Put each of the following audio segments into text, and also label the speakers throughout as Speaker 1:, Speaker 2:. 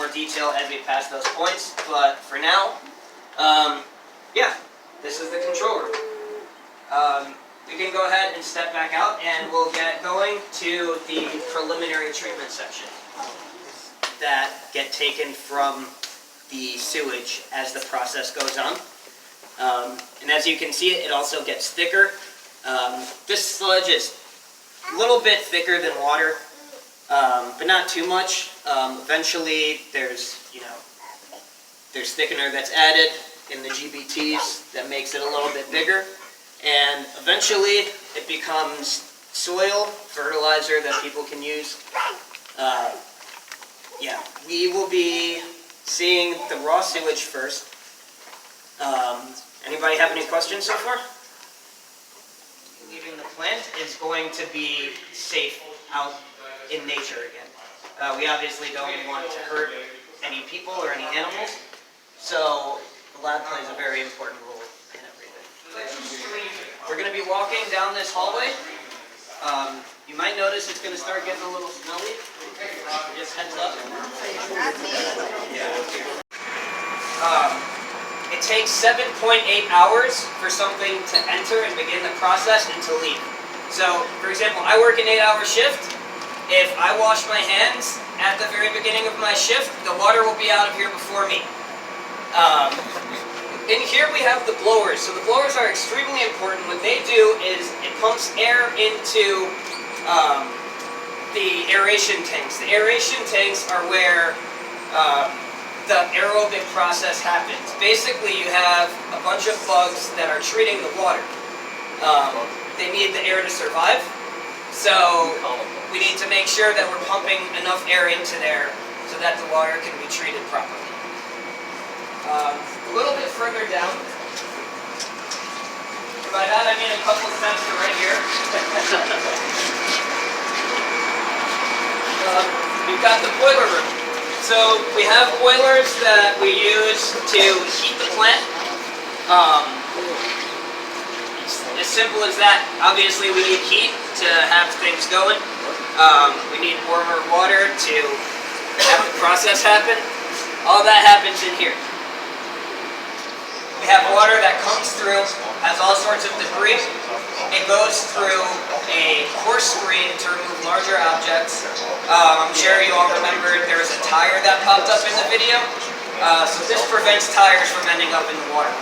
Speaker 1: more detail as we pass those points, but for now, yeah, this is the control room. We can go ahead and step back out and we'll get going to the preliminary treatment section that get taken from the sewage as the process goes on. And as you can see, it also gets thicker. This sludge is a little bit thicker than water, but not too much. Eventually, there's thickener that's added in the GBTs that makes it a little bit bigger, and eventually it becomes soil fertilizer that people can use. Yeah, we will be seeing the raw sewage first. Anybody have any questions so far? Leaving the plant is going to be safe out in nature again. We obviously don't want to hurt any people or any animals, so the lab plays a very important role in everything. We're going to be walking down this hallway. You might notice it's going to start getting a little smelly. Just heads up. It takes 7.8 hours for something to enter and begin the process and to leave. So, for example, I work an 8-hour shift. If I wash my hands at the very beginning of my shift, the water will be out of here before me. In here we have the blowers. So the blowers are extremely important. What they do is it pumps air into the aeration tanks. The aeration tanks are where the aerobic process happens. Basically, you have a bunch of bugs that are treating the water. They need the air to survive, so we need to make sure that we're pumping enough air into there so that the water can be treated properly. A little bit further down, by that I mean a couple of steps to right here. We've got the boiler room. So we have boilers that we use to heat the plant. As simple as that. Obviously we need heat to have things going. We need warmer water to have the process happen. All that happens in here. We have water that comes through, has all sorts of debris. It goes through a coarse screen to remove larger objects. I'm sure you all remember there was a tire that popped up in the video. So this prevents tires from ending up in the water.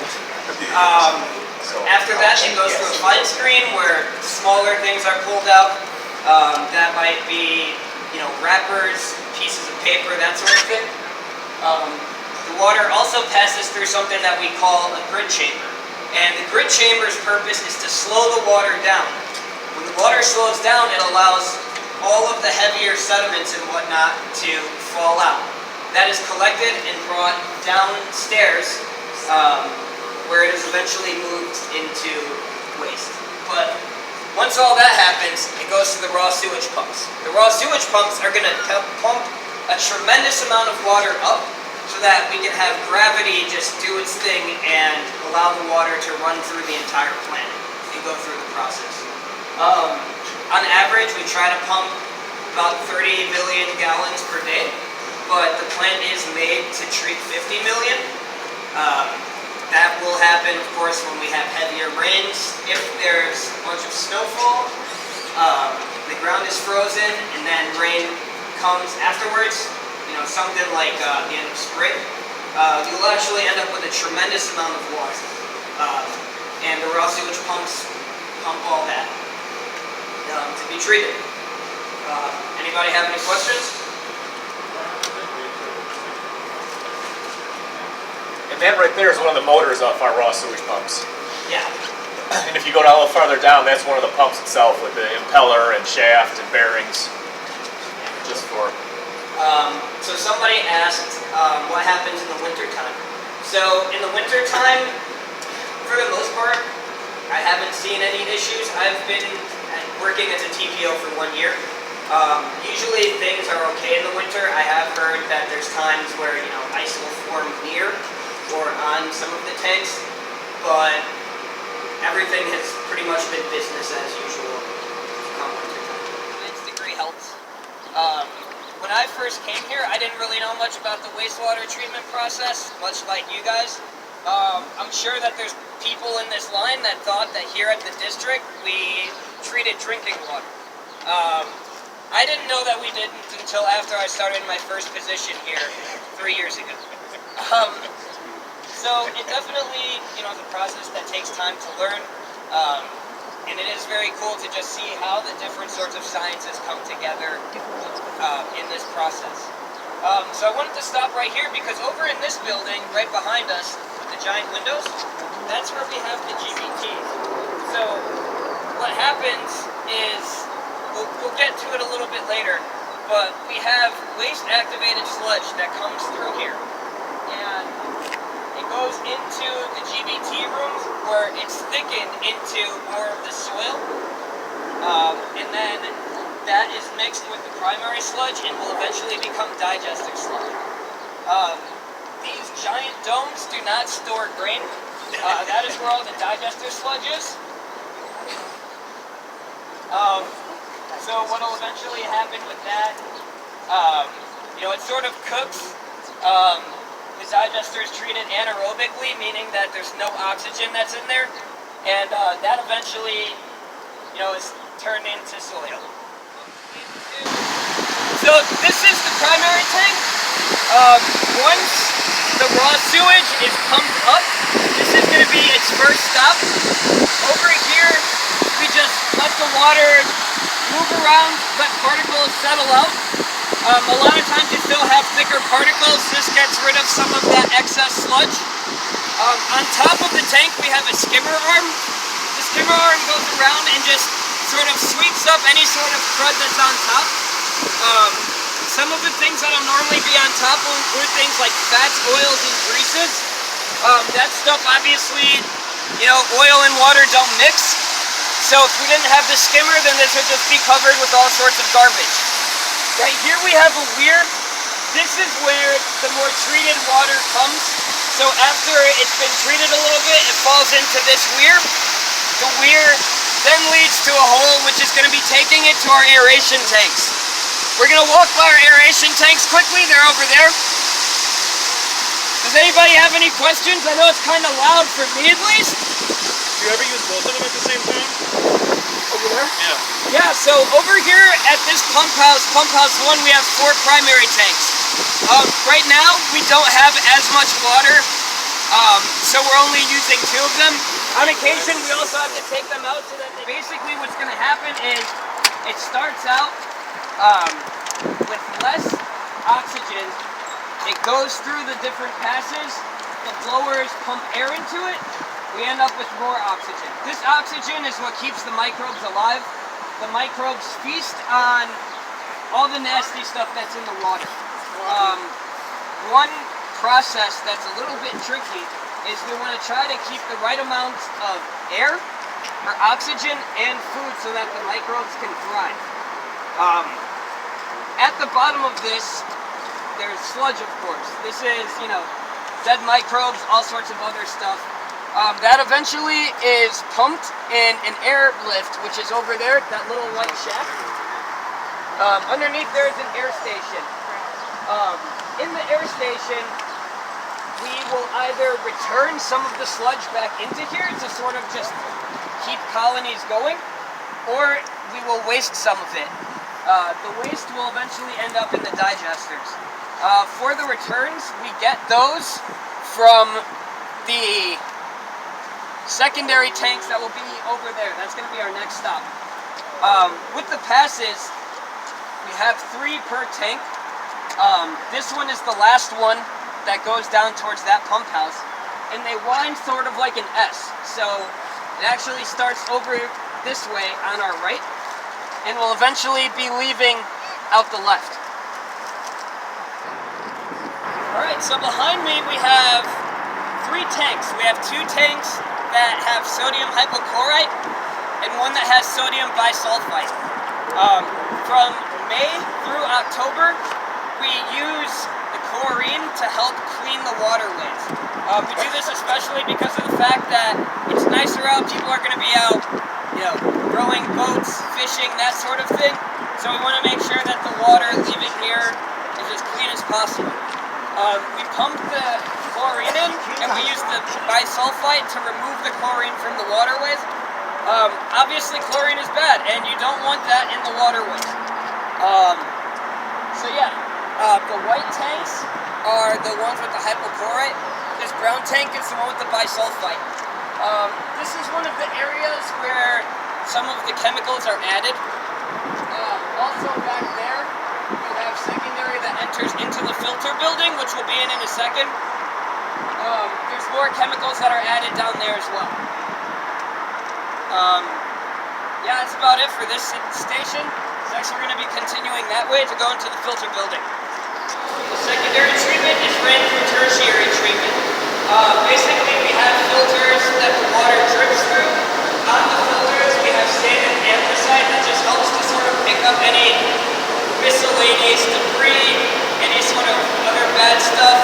Speaker 1: After that, it goes through a fine screen where smaller things are pulled out. That might be, wrappers, pieces of paper, that sort of thing. The water also passes through something that we call a grid chamber. And the grid chamber's purpose is to slow the water down. When the water slows down, it allows all of the heavier sediments and whatnot to fall out. That is collected and brought downstairs, where it is eventually moved into waste. But once all that happens, it goes to the raw sewage pumps. The raw sewage pumps are going to pump a tremendous amount of water up so that we can have gravity just do its thing and allow the water to run through the entire plant and go through the process. On average, we try to pump about 30 million gallons per day, but the plant is made to treat 50 million. That will happen, of course, when we have heavier rains. If there's a bunch of snowfall, the ground is frozen, and then rain comes afterwards, something like the end of spring, you'll actually end up with a tremendous amount of water. And the raw sewage pumps pump all that to be treated. Anybody have any questions?
Speaker 2: And that right there is one of the motors off our raw sewage pumps.
Speaker 1: Yeah.
Speaker 2: And if you go down a little farther down, that's one of the pumps itself with the impeller and shaft and bearings. Just for...
Speaker 1: So somebody asked what happens in the winter time. So in the winter time, for the most part, I haven't seen any issues. I've been working as a TPO for 1 year. Usually things are okay in the winter. I have heard that there's times where ice will form near or on some of the tanks, but everything has pretty much been business as usual come winter time. Advanced degree helps. when I first came here, I didn't really know much about the wastewater treatment process, much like you guys. I'm sure that there's people in this line that thought that here at the district, we treated drinking water. I didn't know that we didn't until after I started my first position here 3 years ago. So it definitely, is a process that takes time to learn. And it is very cool to just see how the different sorts of sciences come together in this process. So I wanted to stop right here because over in this building, right behind us, with the giant windows, that's where we have the GBTs. So what happens is, we'll get to it a little bit later, but we have waste-activated sludge that comes through here. And it goes into the GBT rooms where it's thickened into more of the soil. And then that is mixed with the primary sludge and will eventually become digestic sludge. These giant domes do not store grain. That is where all the digester sludge is. So what will eventually happen with that, it sort of cooks. The digester is treated anaerobically, meaning that there's no oxygen that's in there, and that eventually, is turned into soil. So this is the primary tank. Once the raw sewage is pumped up, this is going to be its first stop. Over here, we just let the water move around, let particles settle out. A lot of times you still have thicker particles. This gets rid of some of that excess sludge. On top of the tank we have a skimmer arm. The skimmer arm goes around and just sort of sweeps up any sort of crud that's on top. Some of the things that'll normally be on top will include things like fats, oils, and greases. That stuff obviously, oil and water don't mix. So if we didn't have the skimmer, then this would just be covered with all sorts of garbage. Right here we have a weir. This is where the more treated water comes. So after it's been treated a little bit, it falls into this weir. The weir then leads to a hole which is going to be taking it to our aeration tanks. We're going to walk by our aeration tanks quickly. They're over there. Does anybody have any questions? I know it's kind of loud for me at least.
Speaker 2: Do you ever use both of them at the same time?
Speaker 1: Over there?
Speaker 2: Yeah.
Speaker 1: Yeah, so over here at this pump house 1, we have 4 primary tanks. Right now, we don't have as much water, so we're only using 2 of them. On occasion, we also have to take them out so that basically what's going to happen is it starts out with less oxygen. It goes through the different passes. The blowers pump air into it. We end up with more oxygen. This oxygen is what keeps the microbes alive. The microbes feast on all the nasty stuff that's in the water. One process that's a little bit tricky is we want to try to keep the right amount of air, or oxygen, and food so that the microbes can thrive. At the bottom of this, there's sludge, of course. This is, dead microbes, all sorts of other stuff. That eventually is pumped in an air lift, which is over there, that little white shaft. Underneath there is an air station. In the air station, we will either return some of the sludge back into here to sort of just keep colonies going, or we will waste some of it. The waste will eventually end up in the digesters. For the returns, we get those from the secondary tanks that will be over there. That's going to be our next stop. With the passes, we have 3 per tank. This one is the last one that goes down towards that pump house, and they wind sort of like an S. So it actually starts over this way on our right, and will eventually be leaving out the left. Alright, so behind me we have 3 tanks. We have 2 tanks that have sodium hypochlorite and one that has sodium bisulfite. From May through October, we use the chlorine to help clean the waterways. We do this especially because of the fact that it's nicer out, people are going to be out, rowing boats, fishing, that sort of thing. So we want to make sure that the water leaving here is as clean as possible. We pump the chlorine in, and we use the bisulfite to remove the chlorine from the waterways. Obviously chlorine is bad, and you don't want that in the waterways. The white tanks are the ones with the hypochlorite. This brown tank is the one with the bisulfite. This is one of the areas where some of the chemicals are added. Also back there, you have secondary that enters into the filter building, which we'll be in a second. There's more chemicals that are added down there as well. That's about it for this station. Next we're going to be continuing that way to go into the filter building. The secondary treatment is ran through tertiary treatment. Basically we have filters that the water drips through. On the filters we have sand and anthracite that just helps to sort of pick up any miscellaneous debris, any sort of other bad stuff.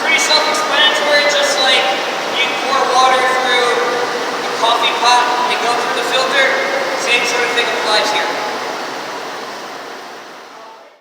Speaker 1: Pretty self-explanatory, just like you pour water through a coffee pot and go through the filter, same sort of thing applies here.